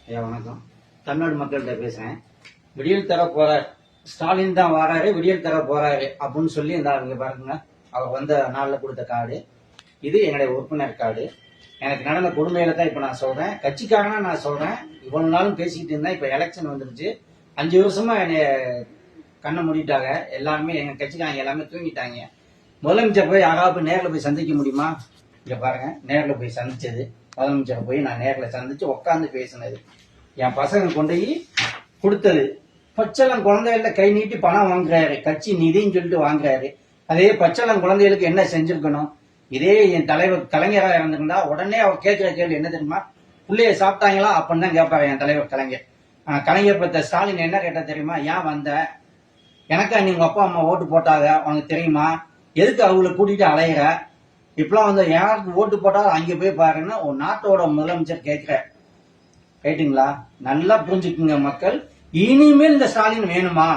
ஐயா வணக்கம். தமிழ்நாடு மக்கள்கிட்ட பேசுறேன். விடியல் தர போறார் ஸ்டாலின் தான் வராரு, விடியல் தர போறாரு அப்படின்னு சொல்லி இந்த அவங்க பாருங்க, அவர் வந்த நாளில் கொடுத்த கார்டு இது. என்னுடைய உறுப்பினர் கார்டு. எனக்கு நடந்த கொடுமையில தான் இப்ப நான் சொல்றேன். கட்சிக்காரனா நான் சொல்றேன். இவ்வளவு நாளும் பேசிக்கிட்டு இருந்தேன். இப்ப எலெக்ஷன் வந்துருச்சு. 5 வருஷமா என்னை கண்ணை மூடிட்டாங்க. எல்லாருமே எங்க கட்சிக்காரங்க எல்லாமே தூங்கிட்டாங்க. முதலமைச்சர் போய் யாராவது நேரில் போய் சந்திக்க முடியுமா? இங்க பாருங்க, நேரில் போய் சந்திச்சது. முதலமைச்சரை போய் நான் நேரில் சந்திச்சு உட்காந்து பேசினது. என் பசங்க கொண்டு போய் கொடுத்தது. பச்சளம் குழந்தைகள கை நீட்டி பணம் வாங்குறாரு, கட்சி நிதின்னு சொல்லிட்டு வாங்குறாரு. அதே பச்சளம் குழந்தைகளுக்கு என்ன செஞ்சிருக்கணும்? இதே என் தலைவர் கலைஞராக இருந்திருந்தா உடனே அவர் கேட்கிற கேள்வி என்ன தெரியுமா? பிள்ளைய சாப்பிட்டாங்களா அப்படின்னு தான் கேட்பாரு என் தலைவர் கலைஞர். கலைஞர் பத்த ஸ்டாலின் என்ன கேட்டா தெரியுமா? ஏன் வந்த? எனக்கா நீ உங்க அப்பா அம்மா ஓட்டு போட்டாங்க, உனக்கு தெரியுமா? எதுக்கு அவங்களை கூட்டிட்டு அலையிற? இப்பெல்லாம் வந்து யாருக்கு ஓட்டு போட்டாலும் அங்கே போய் பாருங்கன்னா ஒரு நாட்டோட முதலமைச்சர் கேட்கிற. கேட்டீங்களா? நல்லா புரிஞ்சுக்குங்க மக்கள். இனிமேல் இந்த ஸ்டாலின் வேணுமா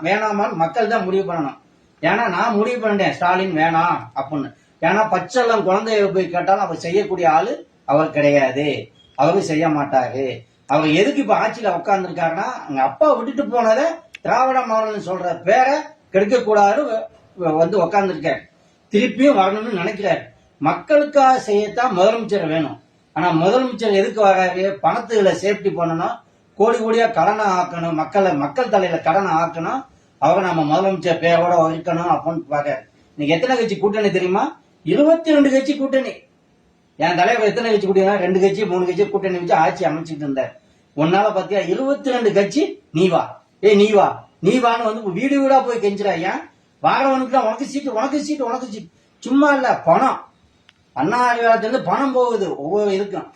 வேணாமான்னு மக்கள் தான் முடிவு பண்ணணும். ஏன்னா நான் முடிவு பண்ணிட்டேன் ஸ்டாலின் வேணாம் அப்படின்னு. ஏன்னா பச்சளம் குழந்தைய போய் கேட்டாலும் அவர் செய்யக்கூடிய ஆளு அவர் கிடையாது. அவரு செய்ய மாட்டாரு. அவர் எதுக்கு இப்ப ஆட்சியில உட்கார்ந்துருக்காருன்னா, அங்க அப்பா விட்டுட்டு போனதை திராவிட மாடல்னு சொல்ற பேரை கெடுக்க கூடாது வந்து உட்கார்ந்துருக்காரு. திருப்பியும் வரணும்னு நினைக்கிறாரு. மக்களுக்காக செய்யத்தான் முதலமைச்சர் வேணும். ஆனா முதலமைச்சர் எதுக்கு வராரு? பணத்துகளை சேஃப்டி பண்ணணும், கோடி கோடியா கடனை ஆக்கணும், மக்கள் தலையில கடனை ஆக்கணும். அவரை நம்ம முதலமைச்சர் பேரோட இருக்கணும் அப்படின்னு பாக்காரு. இன்னைக்கு எத்தனை கட்சி கூட்டணி தெரியுமா? 22 கட்சி கூட்டணி. என் தலைவர் எத்தனை கட்சி கூட்டணி? 2 கட்சி 3 கட்சி கூட்டணி வச்சு ஆட்சி அமைச்சிட்டு இருந்தார். உன்னால பாத்தியா 22 கட்சி நீ வா, நீ வான்னு வந்து வீடு வீடா போய் கெஞ்சுறாயா. வாரவனுக்கு தான் உனக்கு சீட்டு. சும்மா இல்ல, பணம். அண்ணா அறிவாலத்திலிருந்து பணம் போகுது ஒவ்வொரு இதுக்கும்.